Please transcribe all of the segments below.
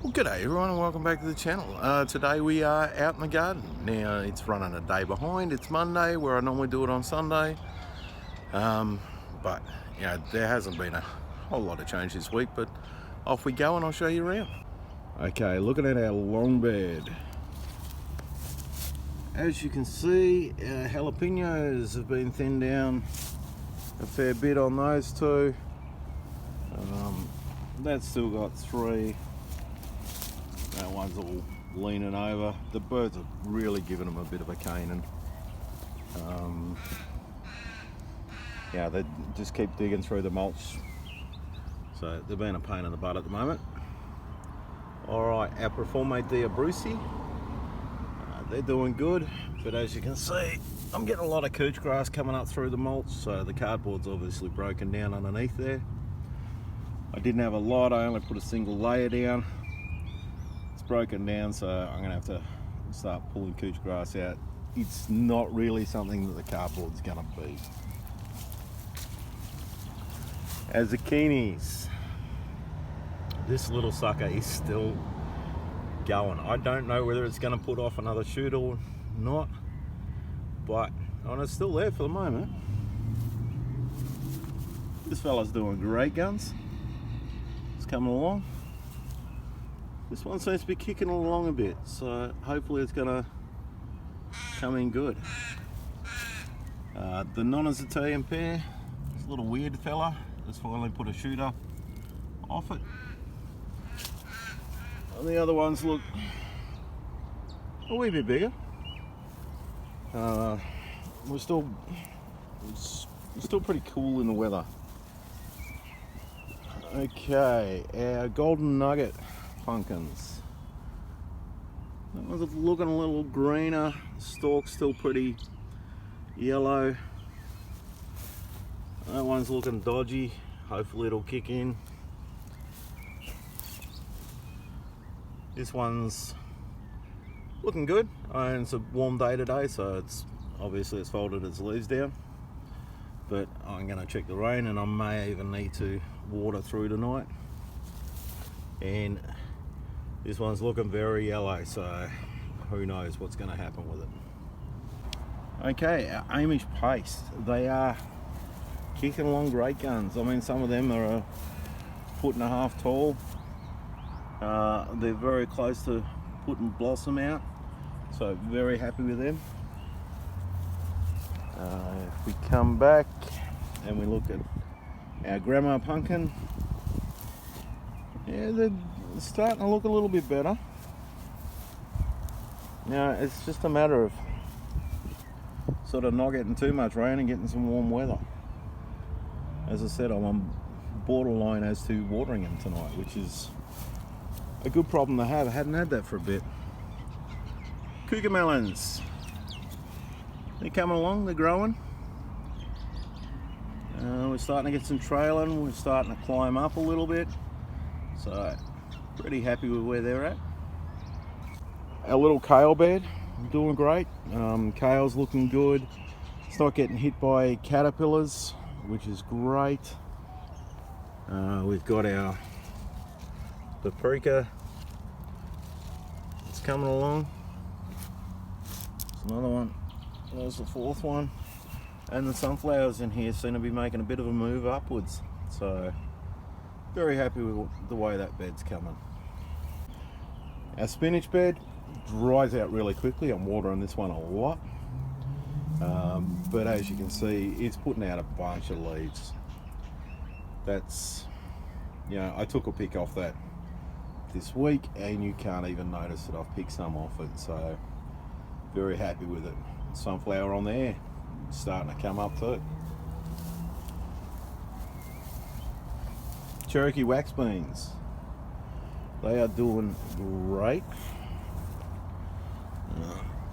Well, g'day everyone and welcome back to the channel. Today we are out in the garden. Now it's running a day behind. It's Monday where I normally do it on Sunday. But you know, there hasn't been a whole lot of change this week, but off we go and I'll show you around. Okay, looking at our long bed. As you can see, our jalapenos have been thinned down a fair bit on those two. That's still got three. That one's all leaning over. The birds are really giving them a bit of a caning. Yeah, they just keep digging through the mulch. So they're being a pain in the butt at the moment. Alright, our Performe Dia Brucey. They're doing good, but as you can see, I'm getting a lot of couch grass coming up through the mulch, so the cardboard's obviously broken down underneath there. I didn't have a lot, I only put a single layer down. It's broken down, so I'm gonna have to start pulling couch grass out. It's not really something that the cardboard's gonna be. As zucchinis, this little sucker is still going. I don't know whether it's gonna put off another shoot or not, but it's still there for the moment. This fella's doing great guns. It's coming along. This one seems to be kicking along a bit, so hopefully it's gonna come in good. The non-Italian pair, this little weird fella, just finally put a shooter off it. And the other ones look a wee bit bigger. We're still pretty cool in the weather. Okay, our golden nugget pumpkins. That one's looking a little greener. Stalk's still pretty yellow. That one's looking dodgy. Hopefully it'll kick in. This one's looking good. And it's a warm day today, so it's folded its leaves down. But I'm going to check the rain, and I may even need to water through tonight. And this one's looking very yellow, so who knows what's going to happen with it. Okay, our Amish paste. They are kicking along great guns. I mean, some of them are 1.5 feet tall. They're very close to putting blossom out, so very happy with them. If we come back and we look at our grandma pumpkin, yeah, they're starting to look a little bit better. Now it's just a matter of sort of not getting too much rain and getting some warm weather. As I said, I'm on borderline as to watering them tonight, which is a good problem to have. I hadn't had that for a bit. Cougar melons. They're coming along, they're growing. We're starting to get some trailing, we're starting to climb up a little bit. So, pretty happy with where they're at. Our little kale bed, doing great. Kale's looking good. It's not getting hit by caterpillars, which is great. We've got our paprika. It's coming along. There's another one. There's the fourth one. And the sunflowers in here seem to be making a bit of a move upwards. So, very happy with the way that bed's coming. Our spinach bed dries out really quickly. I'm watering this one a lot. But as you can see, it's putting out a bunch of leaves. That's, I took a pick off that this week and you can't even notice that I've picked some off it. So, very happy with it. Sunflower on there, starting to come up too. Cherokee wax beans, they are doing great.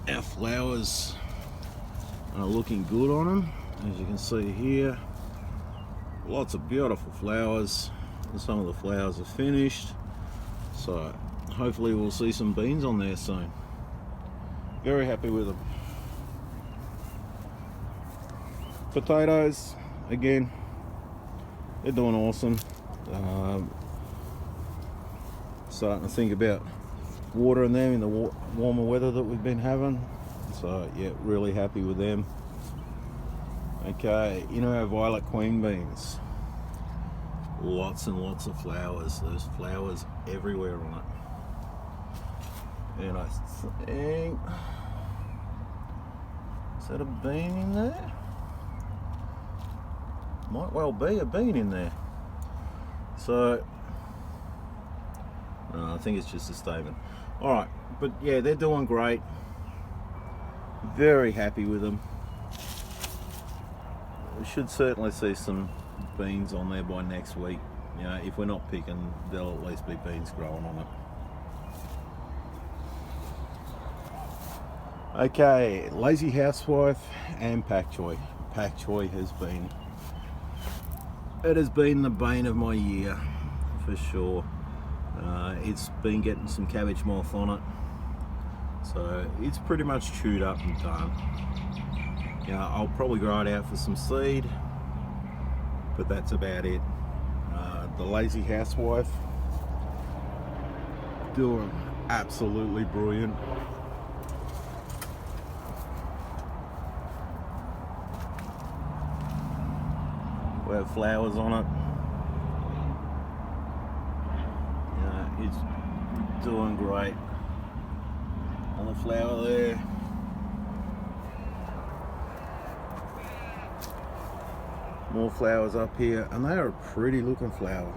Our flowers are looking good on them, as you can see here. Lots of beautiful flowers. Some of the flowers are finished, so hopefully we'll see some beans on there soon. Very happy with them. Potatoes, again, they're doing awesome. starting to think about watering them in the warmer weather that we've been having. So yeah, really happy with them. Okay, you know our violet queen beans, lots and lots of flowers. There's flowers everywhere on it. And I think, is that a bean in there? Might well be a bean in there. So no, I think it's just a statement. Alright, but yeah, they're doing great. Very happy with them. We should certainly see some beans on there by next week. You know, if we're not picking, there'll at least be beans growing on it. Okay, lazy housewife and pak choi. Pak choi has been the bane of my year for sure. It's been getting some cabbage moth on it, so it's pretty much chewed up and done. I'll probably grow it out for some seed, but that's about it. The lazy housewife doing absolutely brilliant. We have flowers on it. It's doing great. On the flower there. More flowers up here, and they are a pretty looking flower.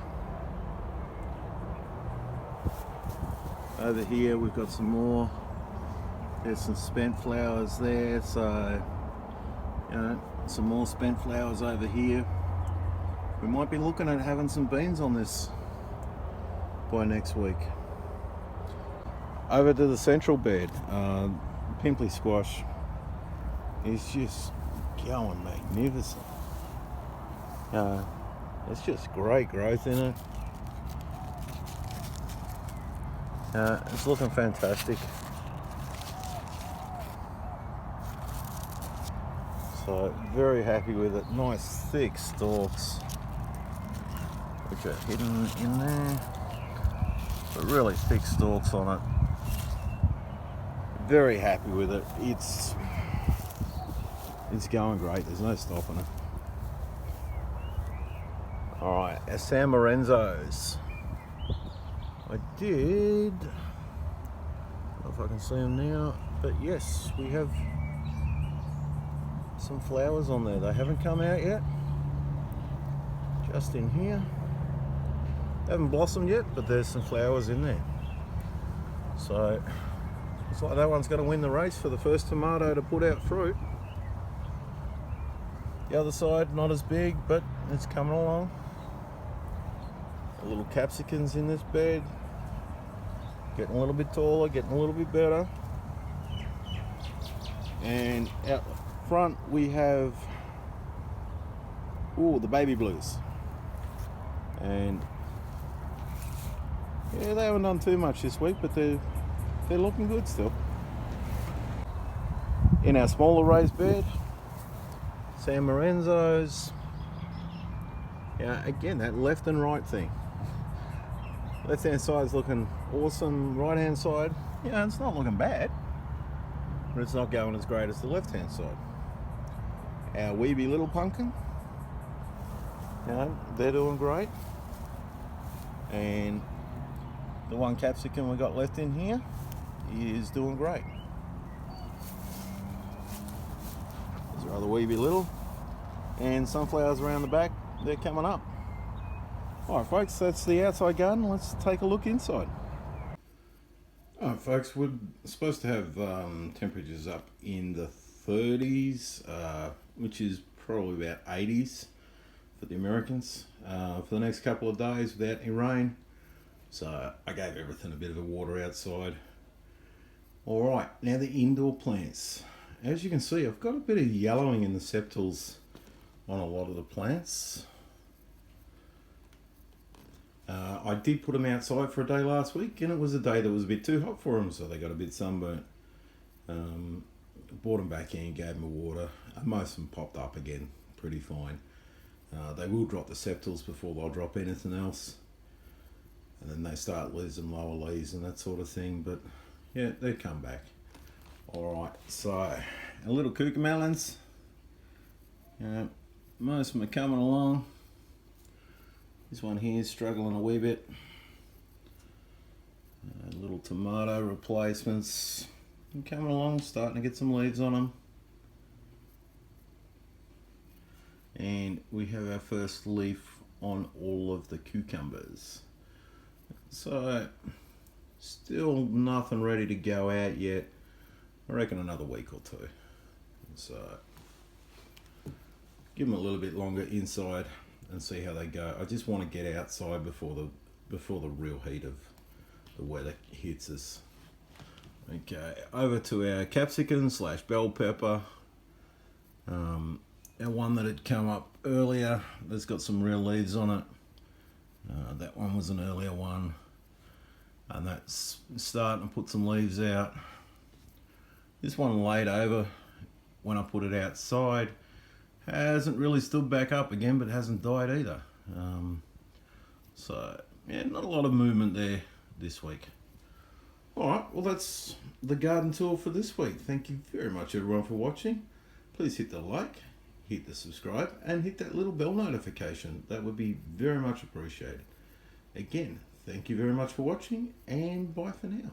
Over here we've got some more. There's some spent flowers there, so some more spent flowers over here. We might be looking at having some beans on this by next week. Over to the central bed, pimply squash is just going magnificent. It's just great growth in it. It's looking fantastic. So very happy with it. Nice thick stalks, which are hidden in there, but really thick stalks on it. Very happy with it. It's going great. There's no stopping it. Alright, our San Lorenzos. I did, I don't know if I can see them now, but yes, we have some flowers on there. They haven't come out yet. Just in here. They haven't blossomed yet, but there's some flowers in there. So, looks like that one's going to win the race for the first tomato to put out fruit. The other side, not as big, but it's coming along. Little capsicums in this bed, getting a little bit taller, getting a little bit better. And out front we have the baby blues, and yeah, they haven't done too much this week, but they're looking good still. In our smaller raised bed, San Lorenzos. Again, that left and right thing. Left hand side is looking awesome. Right hand side, it's not looking bad, but it's not going as great as the left hand side. Our weeby little pumpkin, they're doing great. And the one capsicum we got left in here is doing great. Those are other weeby little. And sunflowers around the back, they're coming up. Alright folks, that's the outside garden. Let's take a look inside. Alright folks, we're supposed to have temperatures up in the 30s, which is probably about 80s for the Americans, for the next couple of days without any rain. So I gave everything a bit of a water outside. Alright, now the indoor plants. As you can see, I've got a bit of yellowing in the sepals on a lot of the plants. I did put them outside for a day last week, and it was a day that was a bit too hot for them, so they got a bit sunburnt. Brought them back in, gave them a water. Most of them popped up again, pretty fine. They will drop the sepals before they'll drop anything else. and then they start losing lower leaves and that sort of thing, but yeah, they come back. Alright, so our little cucamelons, most of them are coming along. This one here is struggling a wee bit. Little tomato replacements coming along, starting to get some leaves on them. And we have our first leaf on all of the cucumbers. So still nothing ready to go out yet. I reckon another week or two. So give them a little bit longer inside and see how they go. I just want to get outside before the real heat of the weather hits us. Okay, over to our capsicum slash bell pepper. Our one that had come up earlier, that's got some real leaves on it. That one was an earlier one, and that's starting to put some leaves out. This one laid over when I put it outside, hasn't really stood back up again, but hasn't died either. So yeah, not a lot of movement there this week. Alright, well that's the garden tour for this week. Thank you very much everyone for watching. Please hit the like, hit the subscribe, and hit that little bell notification. That would be very much appreciated. Again, thank you very much for watching, and bye for now.